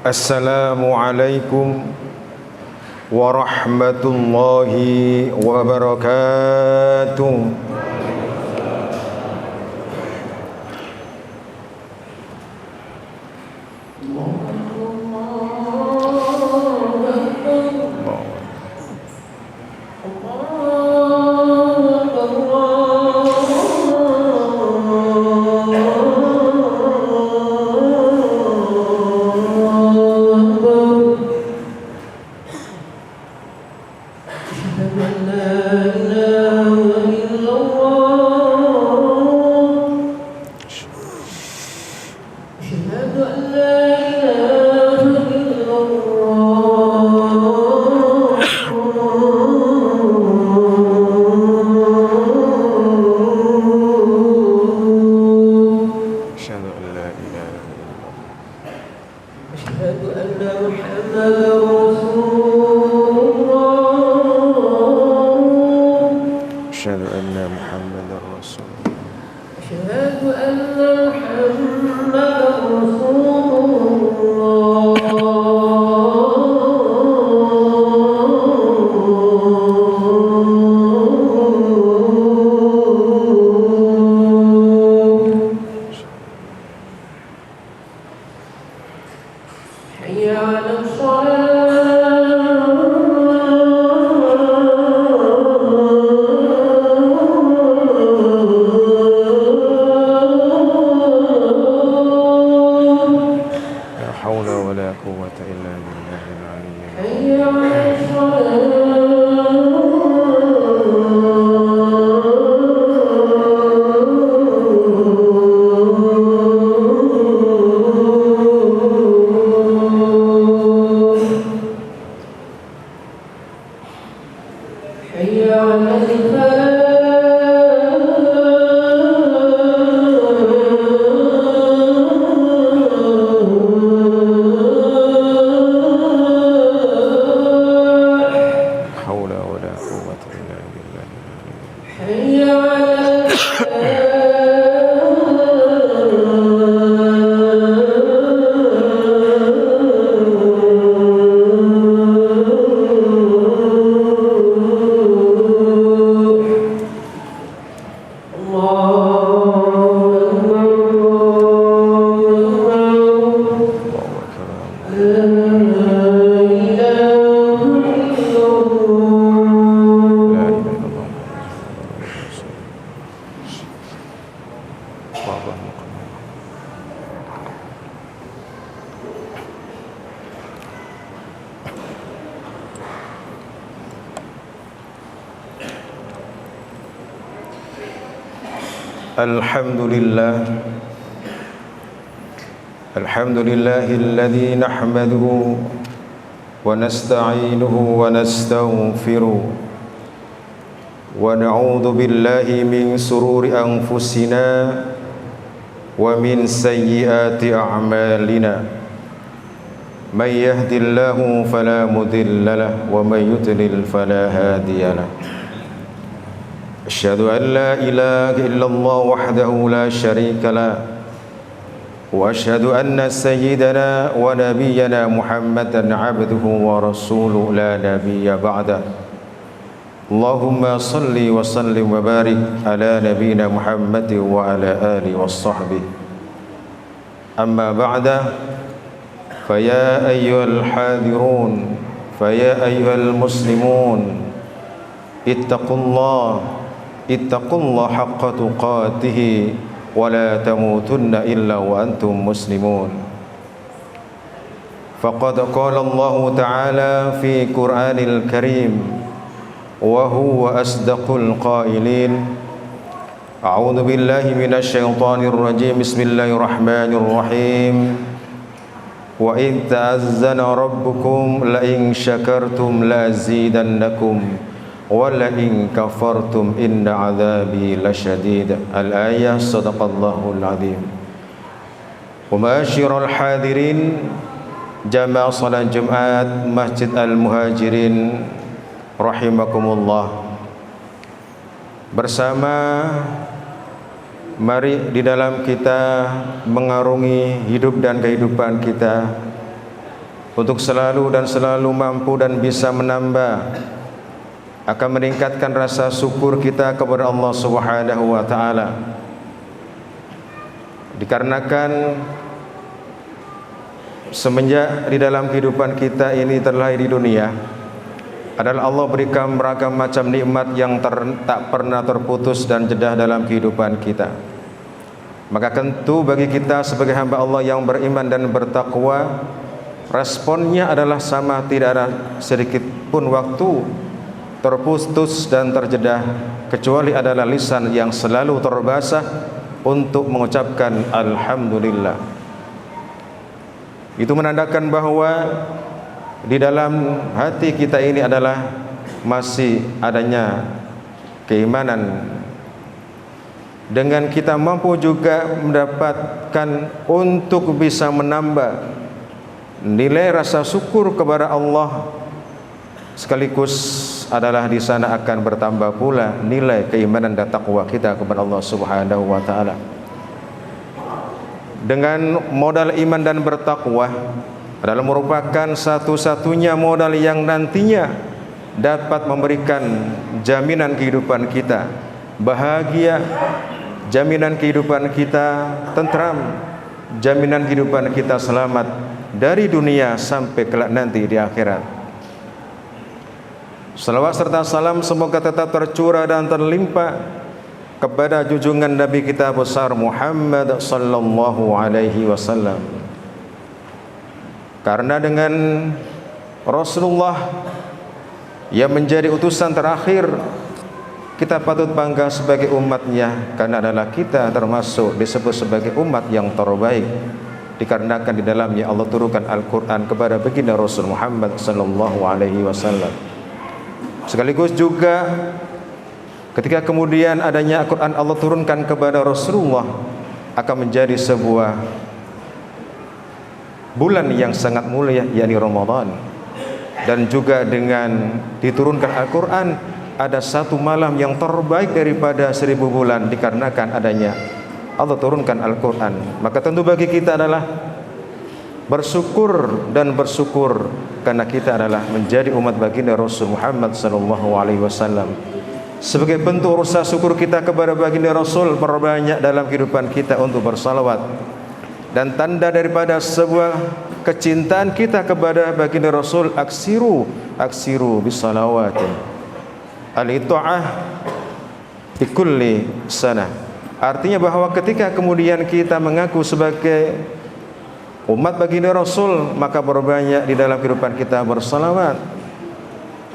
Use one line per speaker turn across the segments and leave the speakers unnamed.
Assalamualaikum warahmatullahi wabarakatuh. Alhamdulillahilladzi nahmaduhu wa nasta'inuhu wa nastaghfiruh wa na'udzu billahi min sururi anfusina wa min sayyiati a'malina may yahdihillahu fala mudilla lahu wa may yudlil fala hadiya lahu. Asyhadu an la ilaha illallah wahdahu la syarika lah wa asyhadu anna sayyidana wa nabiyyana Muhammadan abduhu wa rasuluhu la nabiyya ba'dah. Allahumma salli wa sallim wa barik ala nabiyyina Muhammad wa ala alihi wa sahbihi. Amma ba'da, فيا أيها الحاذرون فيا أيها المسلمون اتقوا الله حق تقاته ولا تموتن إلا وأنتم مسلمون. فقد قال الله تعالى في قرآن الكريم وهو أصدق القائلين: أعوذ بالله من الشيطان الرجيم بسم الله الرحمن الرحيم وإذ تأذن ربكم لئن شكرتم لأزيدنكم ولئن كفرتم إن عذابي لشديد. الآية. صدق الله العظيم. ومعاشر الحاضرين jamaah salat Jumat Masjid Al-Muhajirin rahimakumullah, bersama mari di dalam kita mengarungi hidup dan kehidupan kita untuk selalu dan selalu mampu dan bisa menambah, akan meningkatkan rasa syukur kita kepada Allah Subhanahu wa taala. Dikarenakan semenjak di dalam kehidupan kita ini terlahir di dunia adalah Allah berikan beragam macam nikmat yang tak pernah terputus dan jeda dalam kehidupan kita. Maka tentu bagi kita sebagai hamba Allah yang beriman dan bertakwa, responnya adalah sama, tidak ada sedikit pun waktu terputus dan terjeda, kecuali adalah lisan yang selalu terbasah untuk mengucapkan Alhamdulillah. Itu menandakan bahwa di dalam hati kita ini adalah masih adanya keimanan. Dengan kita mampu juga mendapatkan untuk bisa menambah nilai rasa syukur kepada Allah, sekaligus adalah di sana akan bertambah pula nilai keimanan dan takwa kita kepada Allah Subhanahu wa taala. Dengan modal iman dan bertakwa adalah merupakan satu-satunya modal yang nantinya dapat memberikan jaminan kehidupan kita bahagia, jaminan kehidupan kita tentram, jaminan kehidupan kita selamat dari dunia sampai kelak nanti di akhirat. Salawat serta salam semoga tetap tercurah dan terlimpah kepada junjungan Nabi kita besar Muhammad sallallahu alaihi wasallam. Karena dengan Rasulullah yang menjadi utusan terakhir, kita patut bangga sebagai umatnya, karena adalah kita termasuk disebut sebagai umat yang terbaik, dikarenakan di dalamnya Allah turunkan Al-Quran kepada baginda Rasul Muhammad sallallahu alaihi wasallam. Sekaligus juga ketika kemudian adanya Al-Quran Allah turunkan kepada Rasulullah, akan menjadi sebuah bulan yang sangat mulia, yakni Ramadan. Dan juga dengan diturunkan Al-Quran, ada satu malam yang terbaik daripada 1000 bulan, dikarenakan adanya Allah turunkan Al-Quran. Maka tentu bagi kita adalah bersyukur dan bersyukur, karena kita adalah menjadi umat baginda Rasul Muhammad SAW. Sebagai bentuk rasa syukur kita kepada baginda Rasul, perbanyak dalam kehidupan kita untuk bersalawat, dan tanda daripada sebuah kecintaan kita kepada baginda Rasul, aksiru bisalawatin al-ita'ah bi kulli sanah. Artinya bahwa ketika kemudian kita mengaku sebagai umat baginda Rasul, maka berbanyak di dalam kehidupan kita bersalawat.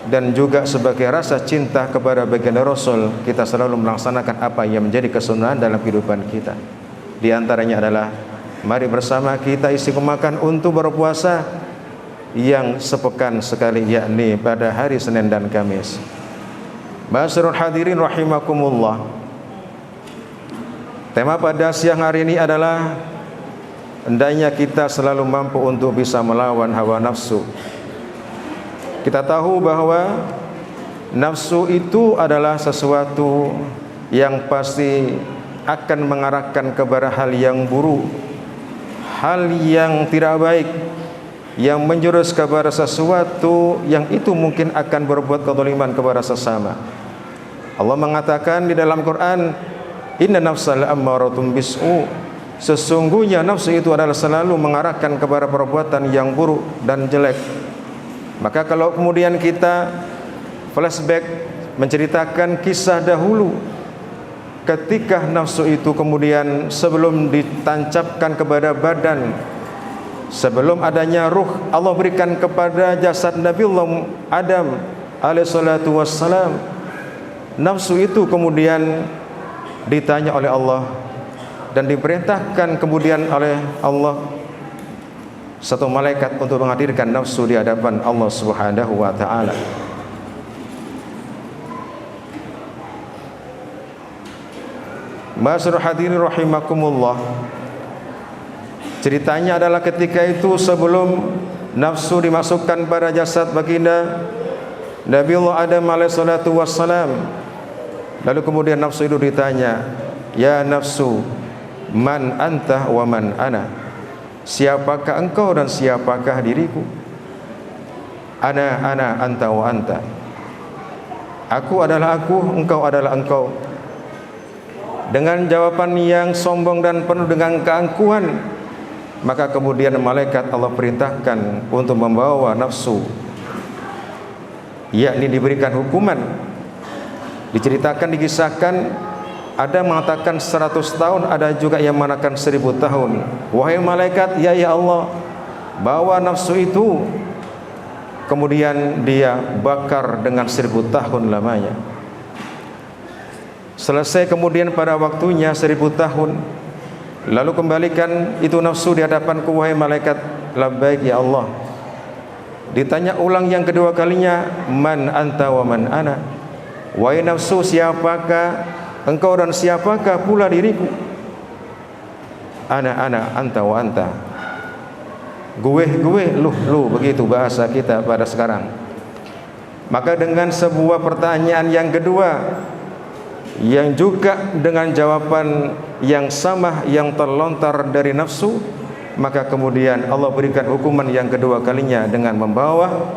Dan juga sebagai rasa cinta kepada baginda Rasul, kita selalu melaksanakan apa yang menjadi kesunahan dalam kehidupan kita. Di antaranya adalah mari bersama kita istiqomahkan untuk berpuasa yang sepekan sekali, yakni pada hari Senin dan Kamis. Ma'asyiral hadirin rahimakumullah. Tema pada siang hari ini adalah hendaknya kita selalu mampu untuk bisa melawan hawa nafsu. Kita tahu bahwa nafsu itu adalah sesuatu yang pasti akan mengarahkan kepada hal yang buruk, hal yang tidak baik, yang menjurus kepada sesuatu yang itu mungkin akan berbuat kezaliman kepada sesama. Allah mengatakan di dalam Quran, inna nafsal ammaratun bis'u, sesungguhnya nafsu itu adalah selalu mengarahkan kepada perbuatan yang buruk dan jelek. Maka kalau kemudian kita flashback menceritakan kisah dahulu ketika nafsu itu kemudian sebelum ditancapkan kepada badan, sebelum adanya ruh Allah berikan kepada jasad Nabiullah Adam alaihissalatu wassalam, nafsu itu kemudian ditanya oleh Allah dan diperintahkan kemudian oleh Allah satu malaikat untuk menghadirkan nafsu di hadapan Allah Subhanahu wa taala. Ma'asyiral hadirin rahimakumullah, ceritanya adalah ketika itu sebelum nafsu dimasukkan pada jasad baginda Nabiullah Adam alaihissalatu wassalam, lalu kemudian nafsu itu ditanya, ya nafsu, man anta wa man ana, siapakah engkau dan siapakah diriku? Ana anta wa anta, aku adalah aku, engkau adalah engkau. Dengan jawaban yang sombong dan penuh dengan keangkuhan, maka kemudian malaikat Allah perintahkan untuk membawa nafsu, yakni diberikan hukuman. Diceritakan, dikisahkan, ada mengatakan 100 tahun, ada juga yang mengatakan 1000 tahun. Wahai malaikat, ya Allah, bawa nafsu itu, kemudian dia bakar dengan 1000 tahun lamanya. Selesai kemudian pada waktunya 1000 tahun, lalu kembalikan itu nafsu di hadapanku, wahai malaikat. Labbaik ya Allah. Ditanya ulang yang kedua kalinya, man anta wa man ana, wahai nafsu, siapakah engkau dan siapakah pula diriku? Ana anta wa anta, gue lu, begitu bahasa kita pada sekarang. Maka dengan sebuah pertanyaan yang kedua, yang juga dengan jawaban yang sama yang terlontar dari nafsu, maka kemudian Allah berikan hukuman yang kedua kalinya dengan membawa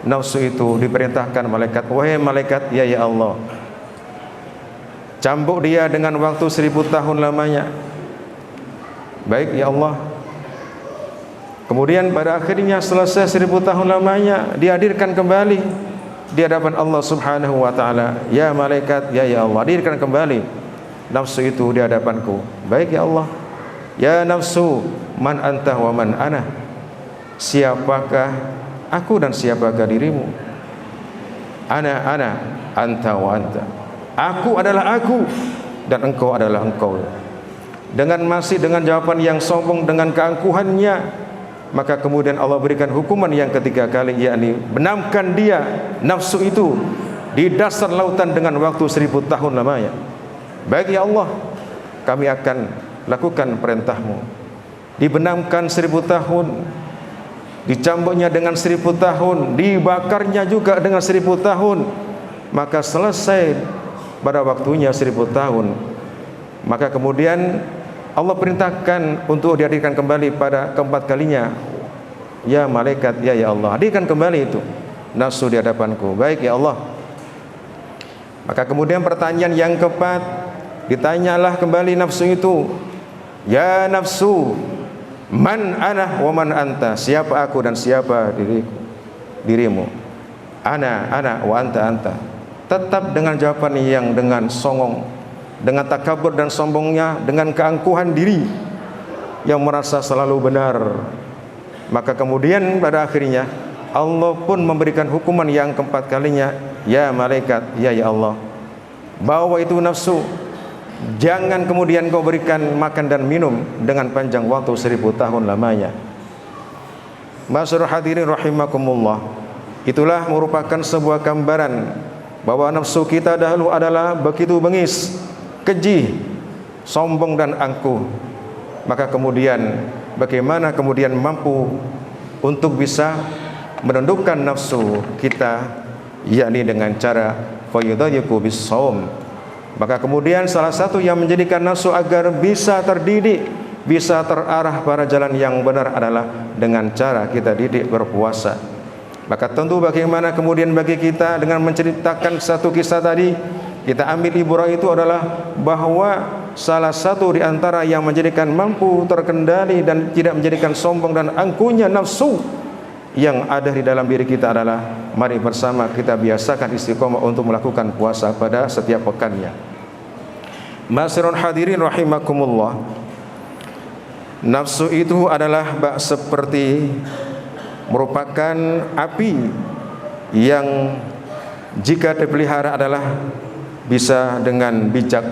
nafsu itu. Diperintahkan malaikat, wahai malaikat, ya Allah, cambuk dia dengan waktu 1000 tahun lamanya. Baik ya Allah. Kemudian pada akhirnya selesai 1000 tahun lamanya, dihadirkan kembali di hadapan Allah Subhanahu wa taala. Ya malaikat, ya Allah, hadirkan kembali nafsu itu di hadapanku. Baik ya Allah. Ya nafsu, man anta wa man ana, siapakah aku dan siapakah dirimu? Ana anta wa anta, aku adalah aku dan engkau adalah engkau. Dengan jawaban yang sombong, dengan keangkuhannya, maka kemudian Allah berikan hukuman yang ketiga kali, yakni benamkan dia nafsu itu di dasar lautan dengan waktu 1000 tahun lamanya. Baik ya Allah, kami akan lakukan perintahmu. Dibenamkan 1000 tahun, dicambuknya dengan 1000 tahun, dibakarnya juga dengan 1000 tahun. Maka selesai pada waktunya 1000 tahun, maka kemudian Allah perintahkan untuk dihadirkan kembali pada keempat kalinya. Ya malaikat, ya Allah, hadirkan kembali itu nafsu di hadapanku. Baik ya Allah. Maka kemudian pertanyaan yang keempat, ditanyalah kembali nafsu itu, ya nafsu, man ana wa man anta, siapa aku dan siapa dirimu? Ana wa anta. Tetap dengan jawaban yang dengan songong, dengan takabur dan sombongnya, dengan keangkuhan diri yang merasa selalu benar. Maka kemudian pada akhirnya Allah pun memberikan hukuman yang keempat kalinya. Ya malaikat, ya Allah, bawa itu nafsu, jangan kemudian kau berikan makan dan minum dengan panjang waktu 1000 tahun lamanya. Ma'asyiral hadirin rahimakumullah, itulah merupakan sebuah gambaran bahwa nafsu kita dahulu adalah begitu bengis, keji, sombong dan angkuh. Maka kemudian bagaimana kemudian mampu untuk bisa menundukkan nafsu kita, yakni dengan cara fayudayyiqu bis-shaum. Maka kemudian salah satu yang menjadikan nafsu agar bisa terdidik, bisa terarah pada jalan yang benar adalah dengan cara kita didik berpuasa. Maka tentu bagaimana kemudian bagi kita dengan menceritakan satu kisah tadi, kita ambil ibrah itu adalah bahwa salah satu di antara yang menjadikan mampu terkendali dan tidak menjadikan sombong dan angkuhnya nafsu yang ada di dalam diri kita adalah mari bersama kita biasakan istiqomah untuk melakukan puasa pada setiap pekannya. Ma'asyiral hadirin rahimakumullah, nafsu itu adalah seperti merupakan api yang jika dipelihara adalah bisa dengan bijak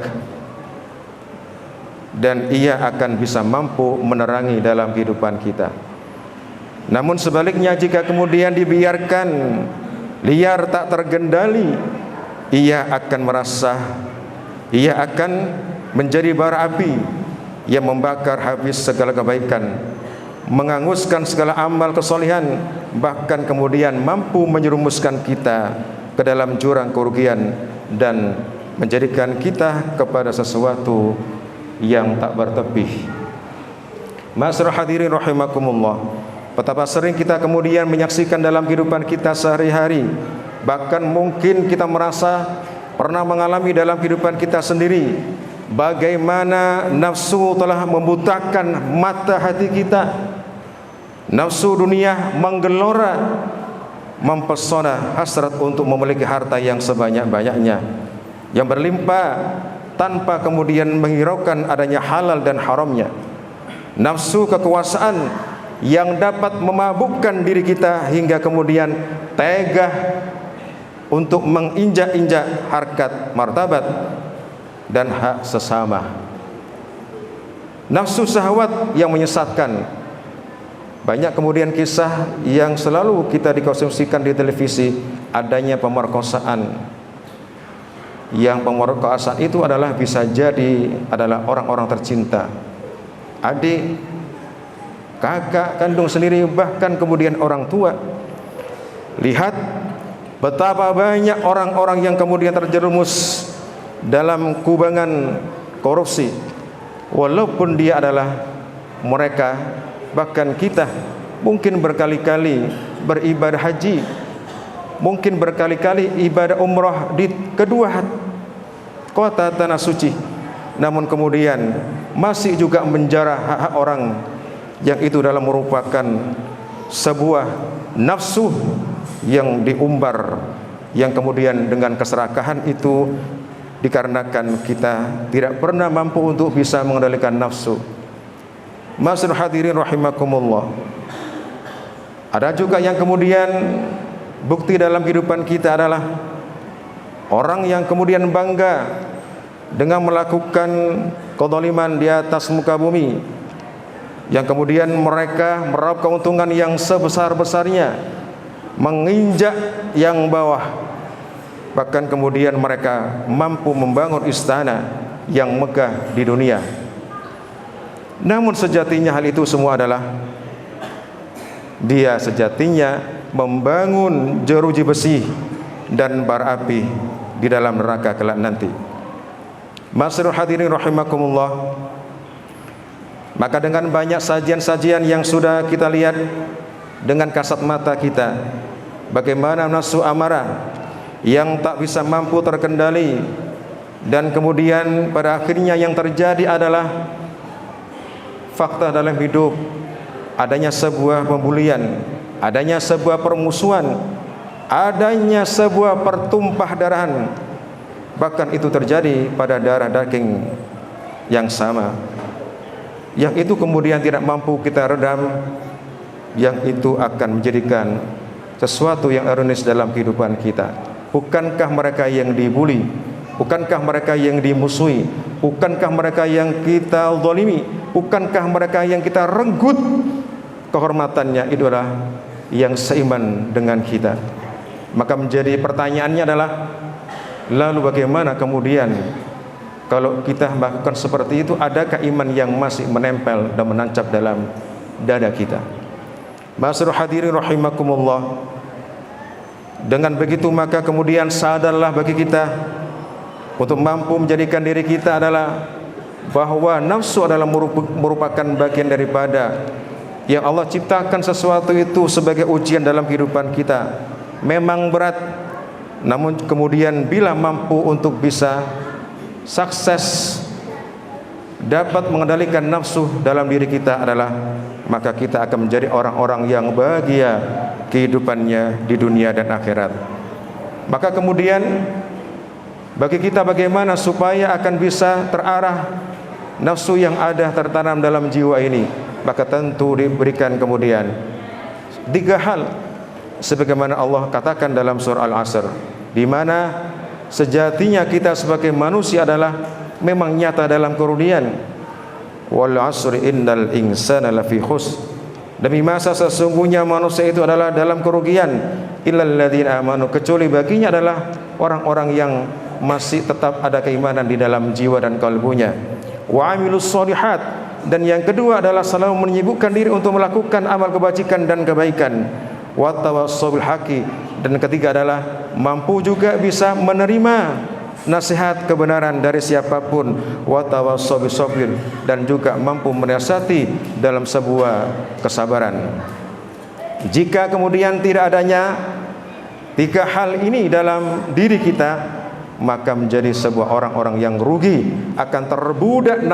dan ia akan bisa mampu menerangi dalam kehidupan kita. Namun sebaliknya jika kemudian dibiarkan liar tak terkendali, ia akan menjadi bara api yang membakar habis segala kebaikan, menghanguskan segala amal kesolehan, bahkan kemudian mampu menyerumuskan kita ke dalam jurang kerugian dan menjadikan kita kepada sesuatu yang tak bertepih. Ma'asyiral hadirin rahimakumullah, betapa sering kita kemudian menyaksikan dalam kehidupan kita sehari-hari, bahkan mungkin kita merasa pernah mengalami dalam kehidupan kita sendiri bagaimana nafsu telah membutakan mata hati kita. Nafsu dunia menggelora, mempesona, hasrat untuk memiliki harta yang sebanyak-banyaknya, yang berlimpah tanpa kemudian menghiraukan adanya halal dan haramnya. Nafsu kekuasaan yang dapat memabukkan diri kita hingga kemudian tega untuk menginjak-injak harkat, martabat dan hak sesama. Nafsu syahwat yang menyesatkan. Banyak kemudian kisah yang selalu kita dikonsumsikan di televisi, adanya pemerkosaan. Yang pemerkosaan itu adalah bisa jadi adalah orang-orang tercinta, adik, kakak kandung sendiri, bahkan kemudian orang tua. Lihat betapa banyak orang-orang yang kemudian terjerumus dalam kubangan korupsi, walaupun dia adalah mereka, bahkan kita mungkin berkali-kali beribadah haji, mungkin berkali-kali ibadah umrah di kedua kota tanah suci, namun kemudian masih juga menjarah hak-hak orang yang itu dalam merupakan sebuah nafsu yang diumbar, yang kemudian dengan keserakahan itu dikarenakan kita tidak pernah mampu untuk bisa mengendalikan nafsu. Ma'asyiral hadirin rahimakumullah, ada juga yang kemudian bukti dalam kehidupan kita adalah orang yang kemudian bangga dengan melakukan kezaliman di atas muka bumi, yang kemudian mereka meraup keuntungan yang sebesar-besarnya, menginjak yang bawah, bahkan kemudian mereka mampu membangun istana yang megah di dunia. Namun sejatinya hal itu semua adalah dia sejatinya membangun jeruji besi dan bara api di dalam neraka kelak nanti. Ma'asyiral hadirin rahimakumullah, maka dengan banyak sajian-sajian yang sudah kita lihat dengan kasat mata kita, bagaimana nafsu amarah yang tak bisa mampu terkendali, dan kemudian pada akhirnya yang terjadi adalah fakta dalam hidup, adanya sebuah pembulian, adanya sebuah permusuhan, adanya sebuah pertumpah darahan, bahkan itu terjadi pada darah daging yang sama, yang itu kemudian tidak mampu kita redam, yang itu akan menjadikan sesuatu yang ironis dalam kehidupan kita. Bukankah mereka yang dibuli, bukankah mereka yang dimusuhi, bukankah mereka yang kita zalimi, bukankah mereka yang kita renggut kehormatannya itu adalah yang seiman dengan kita? Maka menjadi pertanyaannya adalah, lalu bagaimana kemudian kalau kita melakukan seperti itu, adakah iman yang masih menempel dan menancap dalam dada kita? Ma'asyiral hadirin rahimakumullah, dengan begitu maka kemudian sadarlah bagi kita untuk mampu menjadikan diri kita adalah bahwa nafsu adalah merupakan bagian daripada yang Allah ciptakan sesuatu itu sebagai ujian dalam kehidupan kita. Memang berat, namun kemudian bila mampu untuk bisa sukses dapat mengendalikan nafsu dalam diri kita adalah, maka kita akan menjadi orang-orang yang bahagia kehidupannya di dunia dan akhirat. Maka kemudian bagi kita bagaimana supaya akan bisa terarah nafsu yang ada tertanam dalam jiwa ini, maka tentu diberikan kemudian 3 hal sebagaimana Allah katakan dalam surah Al-Asr, di mana sejatinya kita sebagai manusia adalah memang nyata dalam kerugian. Wal 'asri innal insana lafi khusr, demi masa sesungguhnya manusia itu adalah dalam kerugian, illal ladzina amanu, kecuali baginya adalah orang-orang yang masih tetap ada keimanan di dalam jiwa dan kalbunya. Wa 'amilus sholihat, dan yang kedua adalah selalu menyibukkan diri untuk melakukan amal kebajikan dan kebaikan. Wa tawassaw bil haqqi, dan ketiga adalah mampu juga bisa menerima nasihat kebenaran dari siapapun. Wa tawassaw bis sabr, dan juga mampu menasihati dalam sebuah kesabaran. Jika kemudian tidak adanya 3 hal ini dalam diri kita, maka menjadi sebuah orang-orang yang rugi, akan terbudak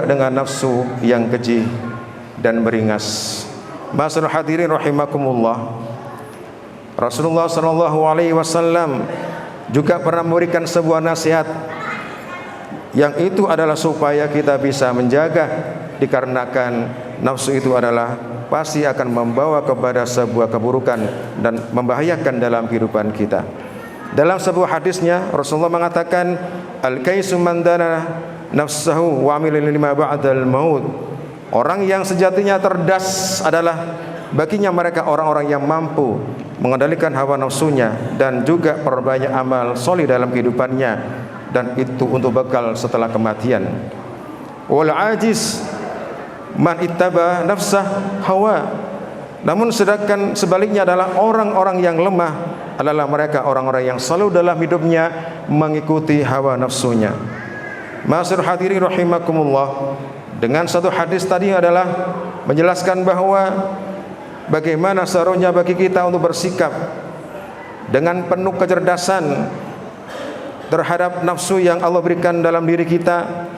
dengan nafsu yang keji dan beringas. Masyaallah hadirin rahimakumullah, Rasulullah sallallahu alaihi wasallam juga pernah memberikan sebuah nasihat yang itu adalah supaya kita bisa menjaga, dikarenakan nafsu itu adalah pasti akan membawa kepada sebuah keburukan dan membahayakan dalam kehidupan kita. Dalam sebuah hadisnya Rasulullah mengatakan, al-kaisu man dana nafsahu wa amila lima ba'dal maut. Orang yang sejatinya cerdas adalah baginya mereka orang-orang yang mampu mengendalikan hawa nafsunya dan juga perbanyak amal soleh dalam kehidupannya, dan itu untuk bekal setelah kematian. Wal ajiz man ittaba nafsah hawa, namun sedangkan sebaliknya adalah orang-orang yang lemah adalah mereka orang-orang yang selalu dalam hidupnya mengikuti hawa nafsunya. Ma'asyiral hadirin rahimakumullah, dengan satu hadis tadi adalah menjelaskan bahwa bagaimana seharusnya bagi kita untuk bersikap dengan penuh kecerdasan terhadap nafsu yang Allah berikan dalam diri kita,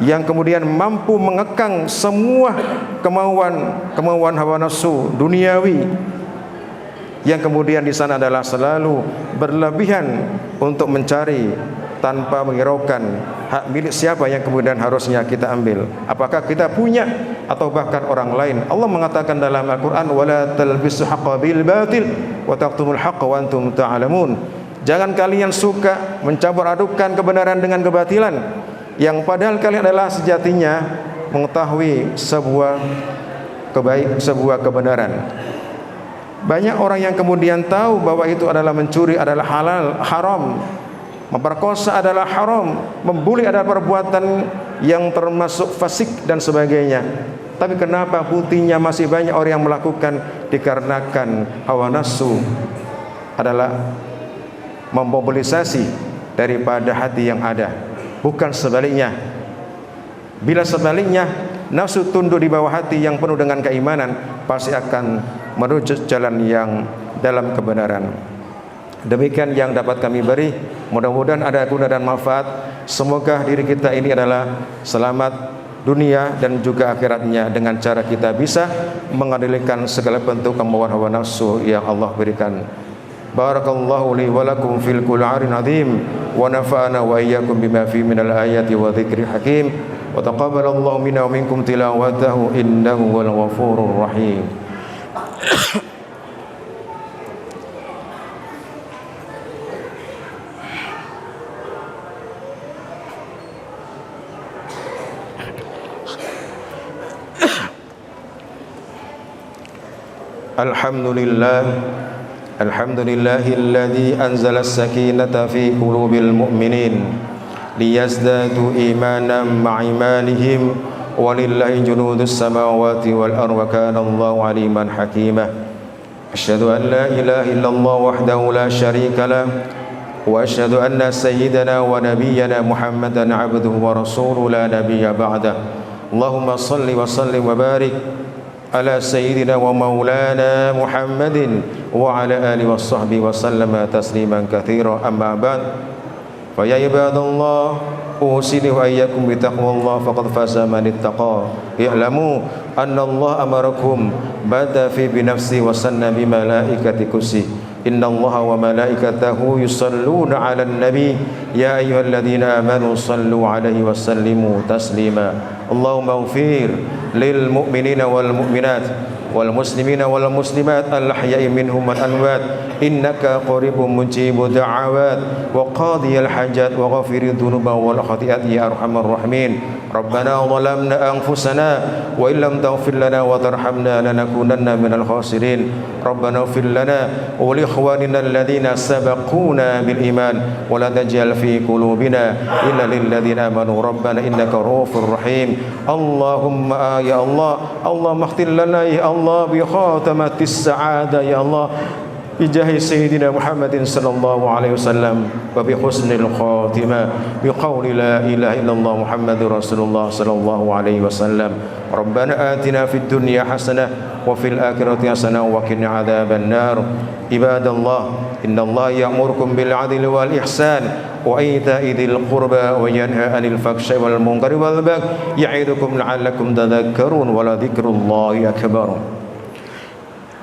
yang kemudian mampu mengekang semua kemauan hawa nafsu duniawi, yang kemudian di sana adalah selalu berlebihan untuk mencari tanpa menghiraukan hak milik siapa yang kemudian harusnya kita ambil, apakah kita punya atau bahkan orang lain. Allah mengatakan dalam Al-Quran, wala talbisu haqqa bil batil wa taqtumul haqqa wa antum ta'lamun. Jangan kalian suka mencampur adukan kebenaran dengan kebatilan, yang padahal kalian adalah sejatinya mengetahui sebuah kebenaran. Banyak orang yang kemudian tahu bahwa itu adalah mencuri adalah haram, memperkosa adalah haram, membuli adalah perbuatan yang termasuk fasik dan sebagainya. Tapi kenapa putihnya masih banyak orang yang melakukan? Dikarenakan hawa nafsu adalah memobilisasi daripada hati yang ada, bukan sebaliknya. Bila sebaliknya, nafsu tunduk di bawah hati yang penuh dengan keimanan, pasti akan menuju jalan yang dalam kebenaran. Demikian yang dapat kami beri, mudah-mudahan ada guna dan manfaat. Semoga diri kita ini adalah selamat dunia dan juga akhiratnya, dengan cara kita bisa mengendalikan segala bentuk kemauan hawa nafsu yang Allah berikan. Barakallahu li wa lakum fil Qur'anil azim, wa nafa'ana wa iyyakum bima fi minal ayati wa dzikril hakim, wa taqabbalallahu minna wa minkum tilawatahu innahu wal ghafurur rahim. Alhamdulillahilladzi anzala as-sakinata fi qulubil mu'minin liyazdadu imanan ma'a imanihim walillahi junudus samawati wal ardi wa kana Allahu aliman hakima. Asyhadu an la ilaha illallah wahdahu la syarika lah wa asyhadu anna sayyidana wa nabiyyana Muhammadan abduhu wa rasuluhu la nabiyya ba'dah. Allahumma salli wa sallim wa barik ala sayyidina wa maulana Muhammadin wa ala alihi wa sahbihi wa sallama tasliman katsira, amma ba'd. Fa ya ibadallah أوصيني وإياكم بتقوى الله فقد فاز من اتقى اعلموا أن الله أمركم بدأ في بنفسه وسن بملائكة كرسي إن الله وملائكته يصلون على النبي يا أيها الذين آمنوا صلوا عليه وسلموا تسليما اللهم اغفر للمؤمنين والمؤمنات والمسلمين والمسلمات الأحياء منهم والأموات إنك قريب مجيب الدعوات وقاضي الحاجات وغفر الذنوب والخطيئات يا أرحم الراحمين ربنا ظلمنا أنفسنا وإن لم تغفر لنا وترحمنا لنكونن من الخاسرين ربنا اغفر لنا ولإخواننا الذين سبقونا بالإيمان ولا تجعل في قلوبنا إلا للذين آمنوا ربنا إنك رؤوف رحيم اللهم يا الله اللهم اختم لنا يا الله بخاتمة السعادة يا الله بجاه سيدنا محمد صلى الله عليه وسلم وبحسن الخاتمة بقول لا إله إلا الله محمد رسول الله صلى الله عليه وسلم ربنا آتنا في الدنيا حسنة وفي الآخرة حسنة وقنا عذاب النار عباد الله إن الله يأمركم بالعدل والإحسان وإيتاء ذي القربى وينهى عن الفحشاء والمنكر والبغي يعظكم لعلكم تذكرون ولذكر الله أكبر